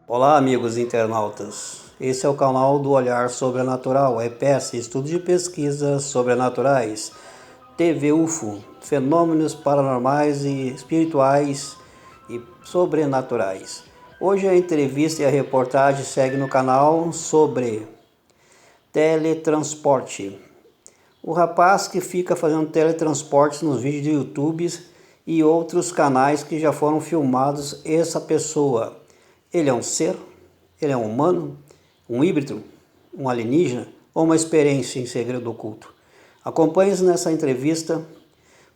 Olá, amigos internautas. Esse é o canal do Olhar Sobrenatural, EPS, Estudo de Pesquisas Sobrenaturais, TV UFO, Fenômenos Paranormais e Espirituais e Sobrenaturais. Hoje a entrevista e a reportagem segue no canal sobre teletransporte. O rapaz que fica fazendo teletransportes nos vídeos do YouTube e outros canais que já foram filmados, essa pessoa, ele é um ser? Ele é um humano? Um híbrido? Um alienígena? Ou uma experiência em segredo oculto? Acompanhe-nos nessa entrevista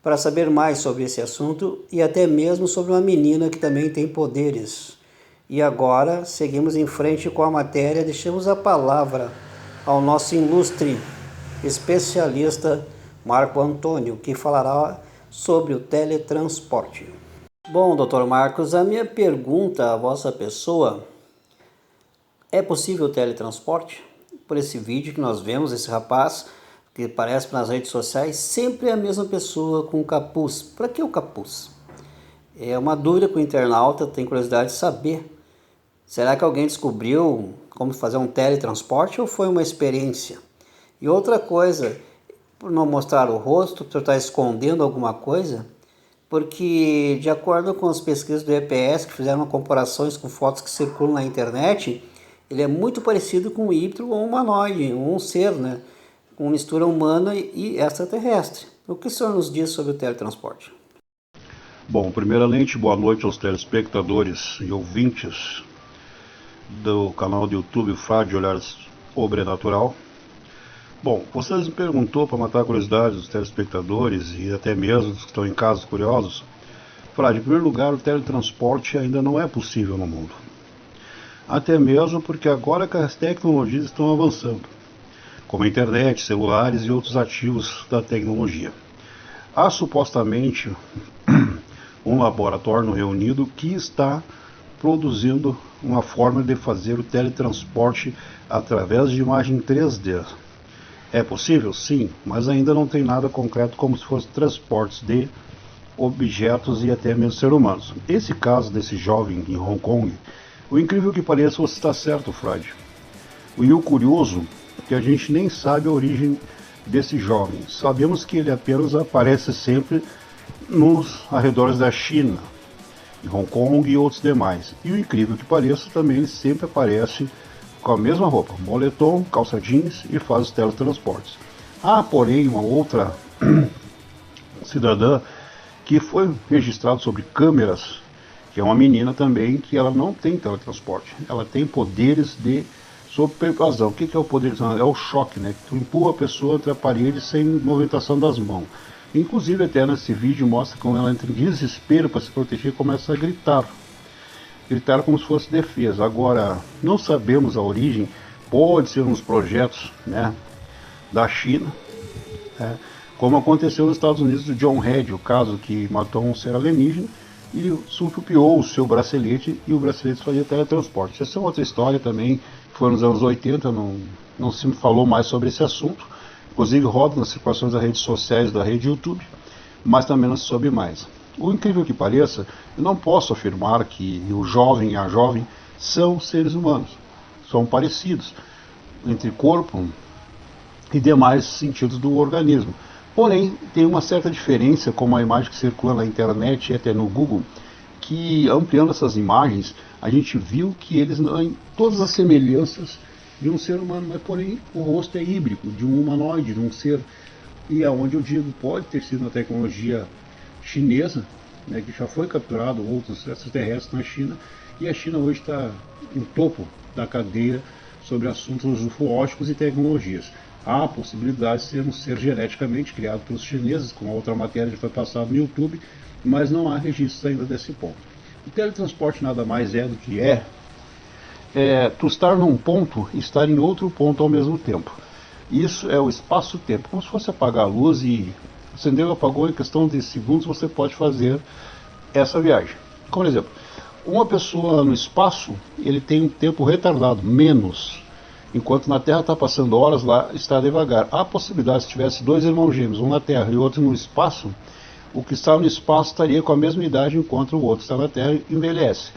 para saber mais sobre esse assunto e até mesmo sobre uma menina que também tem poderes. E agora seguimos em frente com a matéria, deixamos a palavra ao nosso ilustre especialista Marco Antônio, que falará sobre o teletransporte. Bom, Dr. Marcos, a minha pergunta à vossa pessoa: é possível o teletransporte? Por esse vídeo que nós vemos, esse rapaz que aparece nas redes sociais, sempre é a mesma pessoa com capuz. Para que o capuz? É uma dúvida que o internauta tem curiosidade de saber. Será que alguém descobriu como fazer um teletransporte ou foi uma experiência? E outra coisa, por não mostrar o rosto, por estar escondendo alguma coisa, porque de acordo com as pesquisas do EPS, que fizeram comparações com fotos que circulam na internet, ele é muito parecido com um híbrido ou um humanoide, um ser, né? Com mistura humana e extraterrestre. O que o senhor nos diz sobre o teletransporte? Bom, primeiramente, boa noite aos telespectadores e ouvintes do canal do YouTube Frade Olhar Sobrenatural. Bom, vocês me perguntou para matar a curiosidade dos telespectadores e até mesmo dos que estão em casa curiosos. Frade, em primeiro lugar, o teletransporte ainda não é possível no mundo. Até mesmo porque agora que as tecnologias estão avançando, como a internet, celulares e outros ativos da tecnologia. Há supostamente um laboratório no Reino Unido que está produzindo uma forma de fazer o teletransporte através de imagem 3D. É possível? Sim, mas ainda não tem nada concreto como se fosse transportes de objetos e até mesmo seres humanos. Esse caso desse jovem em Hong Kong, o incrível que pareça, você está certo, Frade. E o curioso é que a gente nem sabe a origem desse jovem. Sabemos que ele apenas aparece sempre nos arredores da China, em Hong Kong e outros demais. E o incrível que pareça, também ele sempre aparece com a mesma roupa, moletom, calça jeans e faz os teletransportes. Há, porém, uma outra cidadã que foi registrada sobre câmeras, que é uma menina também, que ela não tem teletransporte. Ela tem poderes de sobrepervasão. O que é o poder? É o choque, né? Que tu empurra a pessoa entre a parede sem movimentação das mãos. Inclusive, até nesse vídeo mostra como ela entra em desespero para se proteger e começa a gritar. Gritar como se fosse defesa. Agora, não sabemos a origem. Pode ser uns projetos, né, da China, né, como aconteceu nos Estados Unidos do John Red, o caso que matou um ser alienígena e supiou o seu bracelete, e o bracelete fazia teletransporte. Essa é outra história também, foi nos anos 80, não se falou mais sobre esse assunto. Inclusive roda nas circulações das redes sociais da rede YouTube, mas também não se soube mais. O incrível que pareça, eu não posso afirmar que o jovem e a jovem são seres humanos. São parecidos entre corpo e demais sentidos do organismo. Porém, tem uma certa diferença, como a imagem que circula na internet e até no Google, que ampliando essas imagens, a gente viu que eles não têm todas as semelhanças de um ser humano, mas porém o rosto é híbrido, de um humanoide, de um ser. E aonde eu digo, pode ter sido uma tecnologia chinesa, né, que já foi capturado outros extraterrestres na China, e a China hoje está no topo da cadeira sobre assuntos ufológicos e tecnologias. Há a possibilidade de ser um ser geneticamente criado pelos chineses, com outra matéria que foi passada no YouTube, mas não há registros ainda desse ponto. O teletransporte nada mais é do que tu estar num ponto e estar em outro ponto ao mesmo tempo. Isso é o espaço-tempo, como se fosse apagar a luz e acendeu, apagou, em questão de segundos você pode fazer essa viagem. Por exemplo, uma pessoa no espaço, ele tem um tempo retardado, menos, enquanto na Terra está passando horas, lá está devagar. Há a possibilidade, se tivesse dois irmãos gêmeos, um na Terra e outro no espaço, o que está no espaço estaria com a mesma idade enquanto o outro está na Terra e envelhece.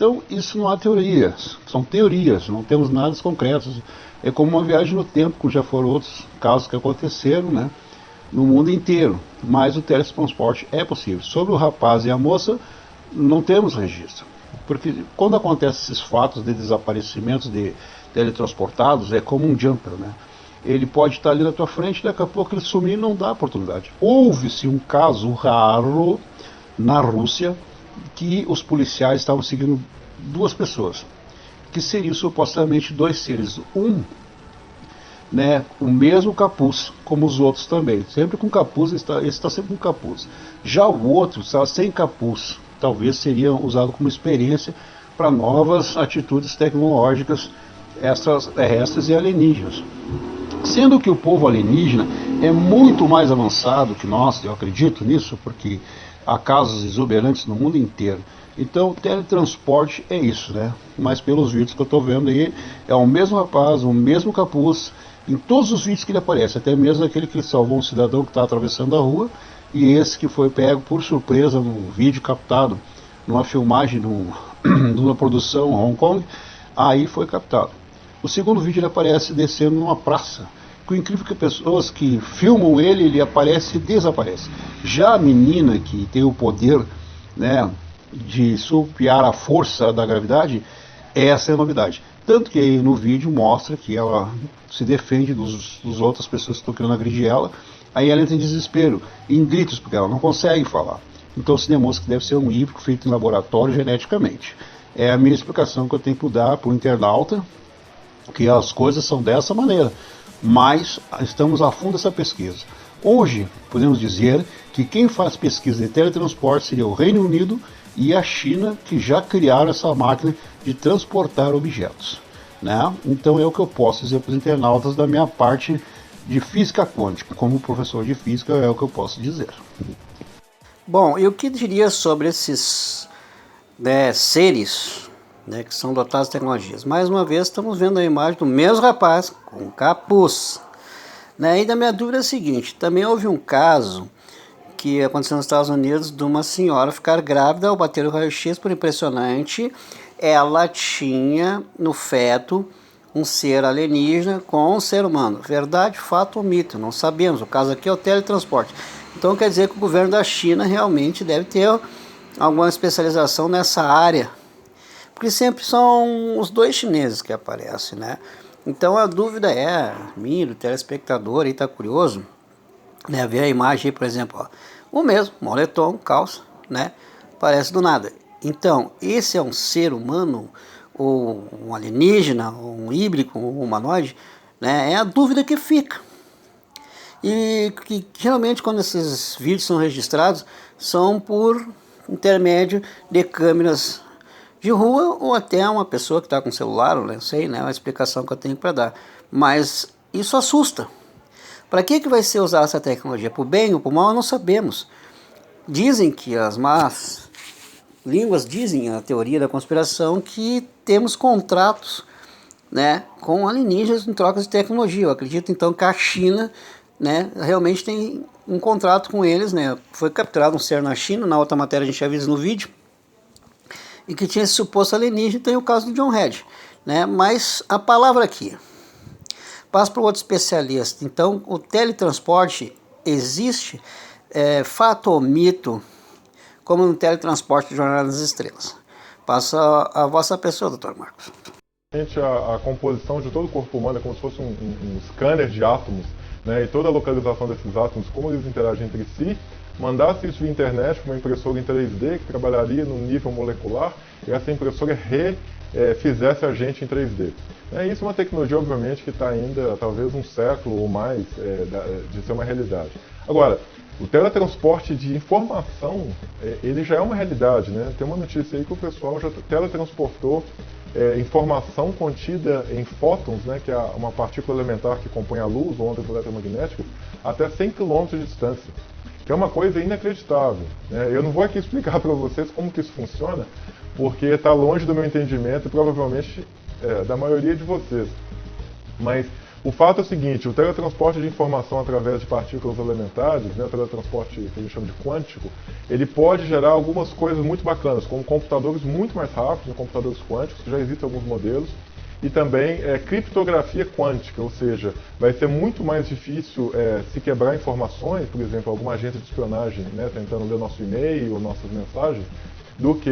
Então, isso não há teorias, são teorias, não temos nada concretos. É como uma viagem no tempo, como já foram outros casos que aconteceram, né, no mundo inteiro. Mas o teletransporte é possível. Sobre o rapaz e a moça, não temos registro. Porque quando acontecem esses fatos de desaparecimentos de teletransportados, é como um jumper, né? Ele pode estar ali na tua frente, daqui a pouco ele sumir e não dá oportunidade. Houve-se um caso raro na Rússia, que os policiais estavam seguindo duas pessoas, que seriam supostamente dois seres. Um, né, o mesmo capuz, como os outros também. Sempre com capuz, esse está sempre com capuz. Já o outro está sem capuz. Talvez seria usado como experiência para novas atitudes tecnológicas extraterrestres e alienígenas. Sendo que o povo alienígena é muito mais avançado que nós, eu acredito nisso, porque há casos exuberantes no mundo inteiro. Então, teletransporte é isso, né? Mas pelos vídeos que eu estou vendo aí, é o mesmo rapaz, o mesmo capuz, em todos os vídeos que ele aparece, até mesmo aquele que salvou um cidadão que está atravessando a rua, e esse que foi pego por surpresa num vídeo captado, numa filmagem de uma produção em Hong Kong, aí foi captado. O segundo vídeo ele aparece descendo numa praça. O incrível é que pessoas que filmam ele aparece e desaparece. Já a menina que tem o poder, né, de superar a força da gravidade, essa é a novidade. Tanto que aí no vídeo mostra que ela se defende dos outras pessoas que estão querendo agredir ela. Aí ela entra em desespero, em gritos, porque ela não consegue falar. Então se demonstra que deve ser um híbrido feito em laboratório geneticamente. É a minha explicação que eu tenho que dar para o internauta, que as coisas são dessa maneira. Mas estamos a fundo dessa pesquisa. Hoje, podemos dizer que quem faz pesquisa de teletransporte seria o Reino Unido e a China, que já criaram essa máquina de transportar objetos, né? Então é o que eu posso dizer para os internautas da minha parte de física quântica. Como professor de física é o que eu posso dizer. Bom, e o que diria sobre esses, né, seres, né, que são dotados de tecnologias? Mais uma vez estamos vendo a imagem do mesmo rapaz com capuz, né? E da minha dúvida é a seguinte: também houve um caso que aconteceu nos Estados Unidos de uma senhora ficar grávida ao bater o raio-x. Por impressionante, ela tinha no feto um ser alienígena com um ser humano. Verdade, fato ou mito? Não sabemos. O caso aqui é o teletransporte. Então quer dizer que o governo da China realmente deve ter alguma especialização nessa área, porque sempre são os dois chineses que aparecem, né? Então a dúvida é, minha, do telespectador aí tá curioso, né, ver a imagem aí, por exemplo, ó, o mesmo, moletom, calça, né, aparece do nada. Então, esse é um ser humano, ou um alienígena, ou um híbrido, ou um humanoide, né, é a dúvida que fica. E que geralmente quando esses vídeos são registrados, são por intermédio de câmeras de rua, ou até uma pessoa que está com celular, ou não sei, né, uma explicação que eu tenho para dar. Mas isso assusta. Para que vai ser usada essa tecnologia? Para o bem ou para o mal, não sabemos. Dizem que as más línguas dizem, a teoria da conspiração, que temos contratos, né, com alienígenas em troca de tecnologia. Eu acredito então que a China, né, realmente tem um contrato com eles, né. Foi capturado um ser na China, na outra matéria a gente já viu isso no vídeo, e que tinha esse suposto alienígena. Tem o caso do John Red, né. Mas a palavra aqui passa para o outro especialista. Então, o teletransporte existe, fato ou mito, como no teletransporte de Jornada nas Estrelas? Passa a vossa pessoa, doutor Marcos. A composição de todo o corpo humano é como se fosse um scanner de átomos, né? E toda a localização desses átomos, como eles interagem entre si, mandasse isso via internet para uma impressora em 3D que trabalharia no nível molecular, e essa impressora fizesse a gente em 3D. Isso é uma tecnologia, obviamente, que está ainda talvez um século ou mais de ser uma realidade. Agora, o teletransporte de informação, ele já é uma realidade, né? Tem uma notícia aí que o pessoal já teletransportou informação contida em fótons, né, que é uma partícula elementar que compõe a luz, ondas eletromagnéticas, até 100 km de distância, que é uma coisa inacreditável, né? Eu não vou aqui explicar para vocês como que isso funciona, porque está longe do meu entendimento e provavelmente da maioria de vocês. Mas O fato é o seguinte, o teletransporte de informação através de partículas elementares, né, o teletransporte que a gente chama de quântico, ele pode gerar algumas coisas muito bacanas, como computadores muito mais rápidos, computadores quânticos, que já existem alguns modelos, e também criptografia quântica, ou seja, vai ser muito mais difícil se quebrar informações, por exemplo, alguma agência de espionagem, né, tentando ler nosso e-mail ou nossas mensagens, do que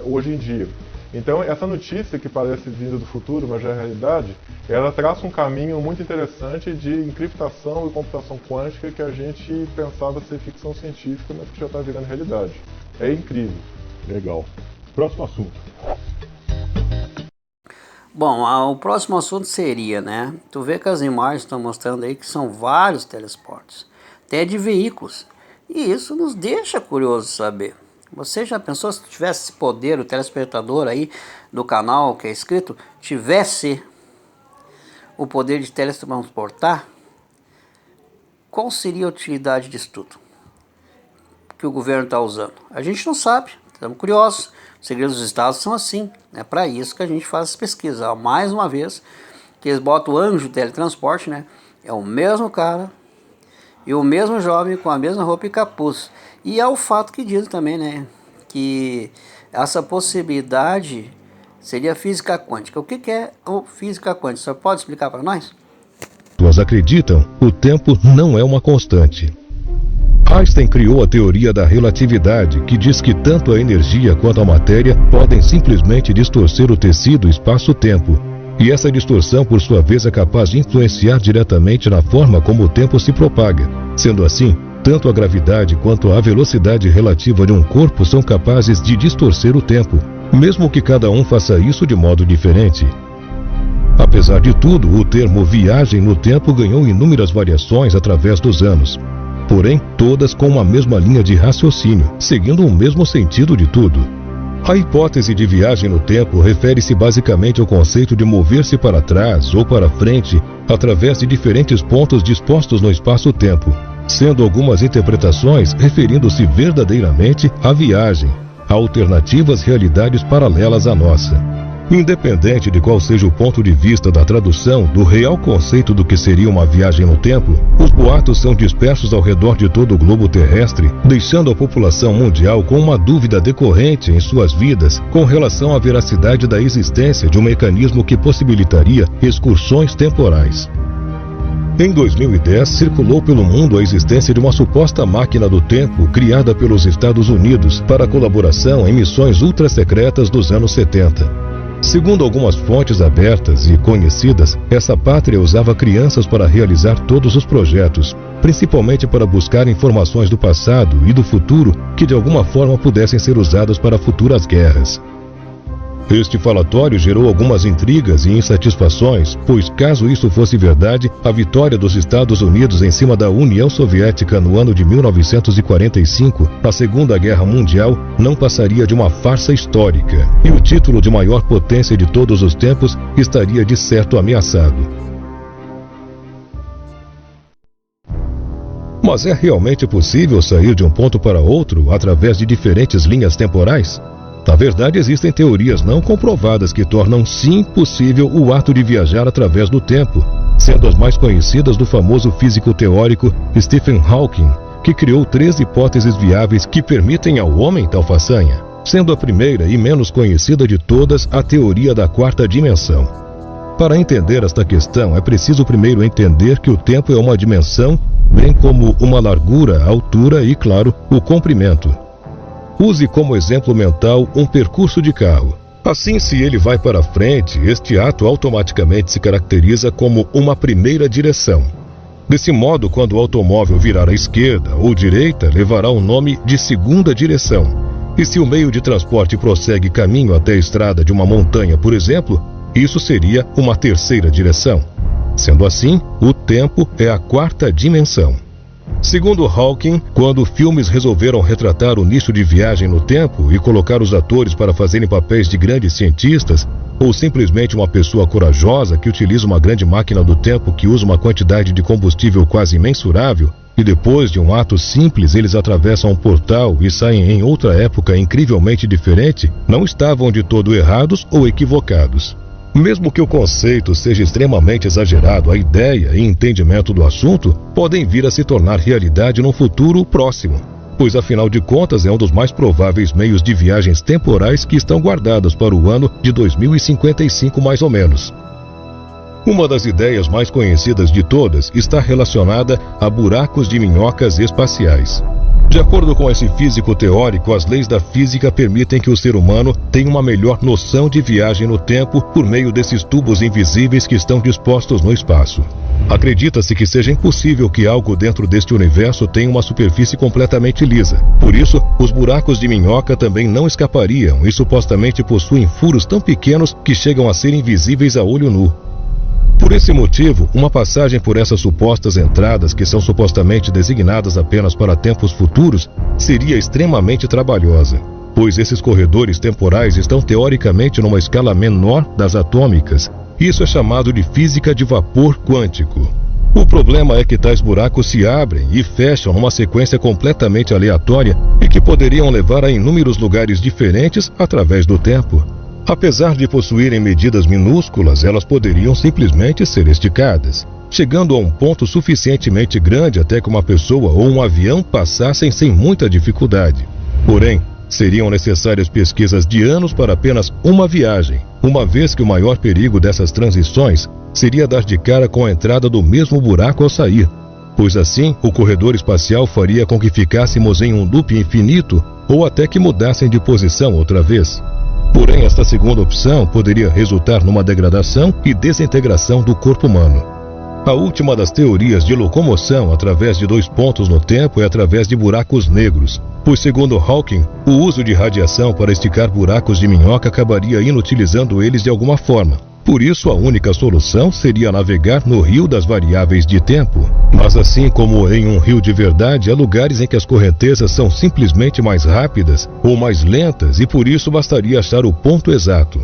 hoje em dia. Então, essa notícia que parece vinda do futuro, mas já é realidade, ela traça um caminho muito interessante de encriptação e computação quântica que a gente pensava ser ficção científica, mas que já está virando realidade. É incrível. Legal. Próximo assunto. Bom, o próximo assunto seria, né? Tu vê que as imagens estão mostrando aí que são vários teleportes, até de veículos. E isso nos deixa curiosos saber. Você já pensou se tivesse esse poder, o telespectador aí do canal que é inscrito, tivesse o poder de teletransportar? Qual seria a utilidade disso tudo que o governo está usando? A gente não sabe, estamos curiosos. Os segredos dos estados são assim, é para isso que a gente faz as pesquisas. Mais uma vez, que eles botam o anjo do teletransporte, né? É o mesmo cara e o mesmo jovem com a mesma roupa e capuz. E é o fato que diz também, né, que essa possibilidade seria física quântica. O que é a física quântica? Você pode explicar para nós? Nós acreditam, o tempo não é uma constante. Einstein criou a teoria da relatividade, que diz que tanto a energia quanto a matéria podem simplesmente distorcer o tecido espaço-tempo. E essa distorção, por sua vez, é capaz de influenciar diretamente na forma como o tempo se propaga. Sendo assim, tanto a gravidade quanto a velocidade relativa de um corpo são capazes de distorcer o tempo, mesmo que cada um faça isso de modo diferente. Apesar de tudo, o termo viagem no tempo ganhou inúmeras variações através dos anos, porém todas com uma mesma linha de raciocínio, seguindo o mesmo sentido de tudo. A hipótese de viagem no tempo refere-se basicamente ao conceito de mover-se para trás ou para frente através de diferentes pontos dispostos no espaço-tempo, sendo algumas interpretações referindo-se verdadeiramente à viagem, a alternativas realidades paralelas à nossa. Independente de qual seja o ponto de vista da tradução do real conceito do que seria uma viagem no tempo, os boatos são dispersos ao redor de todo o globo terrestre, deixando a população mundial com uma dúvida decorrente em suas vidas com relação à veracidade da existência de um mecanismo que possibilitaria excursões temporais. Em 2010, circulou pelo mundo a existência de uma suposta máquina do tempo criada pelos Estados Unidos para colaboração em missões ultra-secretas dos anos 70. Segundo algumas fontes abertas e conhecidas, essa pátria usava crianças para realizar todos os projetos, principalmente para buscar informações do passado e do futuro que de alguma forma pudessem ser usadas para futuras guerras. Este falatório gerou algumas intrigas e insatisfações, pois caso isso fosse verdade, a vitória dos Estados Unidos em cima da União Soviética no ano de 1945, na Segunda Guerra Mundial, não passaria de uma farsa histórica, e o título de maior potência de todos os tempos estaria de certo ameaçado. Mas é realmente possível sair de um ponto para outro através de diferentes linhas temporais? Na verdade, existem teorias não comprovadas que tornam sim possível o ato de viajar através do tempo, sendo as mais conhecidas do famoso físico teórico Stephen Hawking, que criou 3 hipóteses viáveis que permitem ao homem tal façanha, sendo a primeira e menos conhecida de todas a teoria da 4ª dimensão. Para entender esta questão, é preciso primeiro entender que o tempo é uma dimensão, bem como uma largura, altura e, claro, o comprimento. Use como exemplo mental um percurso de carro. Assim, se ele vai para frente, este ato automaticamente se caracteriza como uma primeira direção. Desse modo, quando o automóvel virar à esquerda ou direita, levará o nome de segunda direção. E se o meio de transporte prossegue caminho até a estrada de uma montanha, por exemplo, isso seria uma terceira direção. Sendo assim, o tempo é a 4ª dimensão. Segundo Hawking, quando filmes resolveram retratar o nicho de viagem no tempo e colocar os atores para fazerem papéis de grandes cientistas, ou simplesmente uma pessoa corajosa que utiliza uma grande máquina do tempo que usa uma quantidade de combustível quase imensurável, e depois de um ato simples eles atravessam um portal e saem em outra época incrivelmente diferente, não estavam de todo errados ou equivocados. Mesmo que o conceito seja extremamente exagerado, a ideia e entendimento do assunto podem vir a se tornar realidade num futuro próximo, pois afinal de contas é um dos mais prováveis meios de viagens temporais que estão guardados para o ano de 2055 mais ou menos. Uma das ideias mais conhecidas de todas está relacionada a buracos de minhocas espaciais. De acordo com esse físico teórico, as leis da física permitem que o ser humano tenha uma melhor noção de viagem no tempo por meio desses tubos invisíveis que estão dispostos no espaço. Acredita-se que seja impossível que algo dentro deste universo tenha uma superfície completamente lisa. Por isso, os buracos de minhoca também não escapariam e supostamente possuem furos tão pequenos que chegam a ser invisíveis a olho nu. Por esse motivo, uma passagem por essas supostas entradas, que são supostamente designadas apenas para tempos futuros, seria extremamente trabalhosa, pois esses corredores temporais estão teoricamente numa escala menor das atômicas. Isso é chamado de física de vapor quântico. O problema é que tais buracos se abrem e fecham numa sequência completamente aleatória e que poderiam levar a inúmeros lugares diferentes através do tempo. Apesar de possuírem medidas minúsculas, elas poderiam simplesmente ser esticadas, chegando a um ponto suficientemente grande até que uma pessoa ou um avião passassem sem muita dificuldade. Porém, seriam necessárias pesquisas de anos para apenas uma viagem, uma vez que o maior perigo dessas transições seria dar de cara com a entrada do mesmo buraco ao sair, pois assim o corredor espacial faria com que ficássemos em um loop infinito ou até que mudassem de posição outra vez. Porém, esta segunda opção poderia resultar numa degradação e desintegração do corpo humano. A última das teorias de locomoção através de dois pontos no tempo é através de buracos negros, pois, segundo Hawking, o uso de radiação para esticar buracos de minhoca acabaria inutilizando eles de alguma forma. Por isso, a única solução seria navegar no rio das variáveis de tempo. Mas assim como em um rio de verdade, há lugares em que as correntezas são simplesmente mais rápidas ou mais lentas e por isso bastaria achar o ponto exato.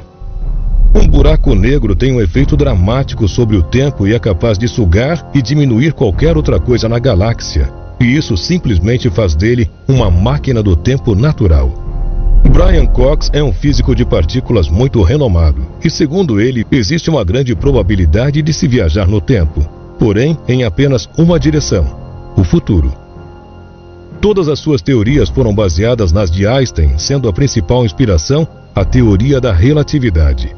Um buraco negro tem um efeito dramático sobre o tempo e é capaz de sugar e diminuir qualquer outra coisa na galáxia. E isso simplesmente faz dele uma máquina do tempo natural. Brian Cox é um físico de partículas muito renomado, e segundo ele, existe uma grande probabilidade de se viajar no tempo, porém em apenas uma direção, o futuro. Todas as suas teorias foram baseadas nas de Einstein, sendo a principal inspiração a teoria da relatividade.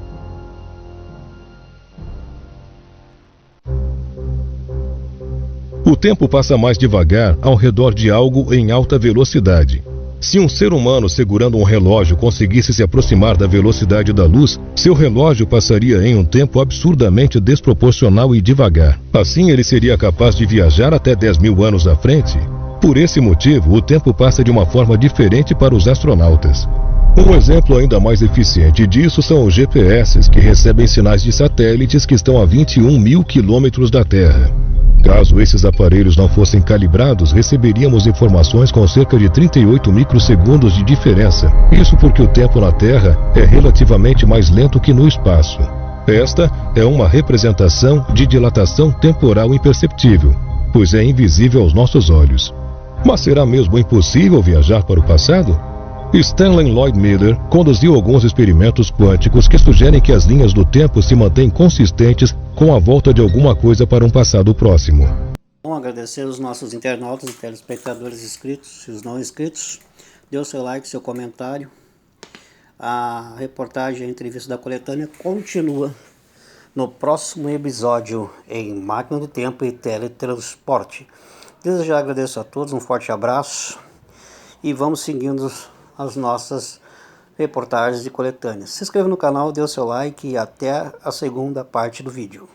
O tempo passa mais devagar ao redor de algo em alta velocidade. Se um ser humano segurando um relógio conseguisse se aproximar da velocidade da luz, seu relógio passaria em um tempo absurdamente desproporcional e devagar. Assim, ele seria capaz de viajar até 10.000 anos à frente. Por esse motivo, o tempo passa de uma forma diferente para os astronautas. Um exemplo ainda mais eficiente disso são os GPS, que recebem sinais de satélites que estão a 21.000 quilômetros da Terra. Caso esses aparelhos não fossem calibrados, receberíamos informações com cerca de 38 microsegundos de diferença. Isso porque o tempo na Terra é relativamente mais lento que no espaço. Esta é uma representação de dilatação temporal imperceptível, pois é invisível aos nossos olhos. Mas será mesmo impossível viajar para o passado? Stanley Lloyd Miller conduziu alguns experimentos quânticos que sugerem que as linhas do tempo se mantêm consistentes com a volta de alguma coisa para um passado próximo. Bom, agradecer os nossos internautas e telespectadores inscritos e os não inscritos. Dê o seu like, seu comentário. A reportagem, a entrevista da coletânea continua no próximo episódio em Máquina do Tempo e Teletransporte. Desde já agradeço a todos, um forte abraço e vamos seguindo as nossas reportagens de coletâneas. Se inscreva no canal, dê o seu like e até a segunda parte do vídeo.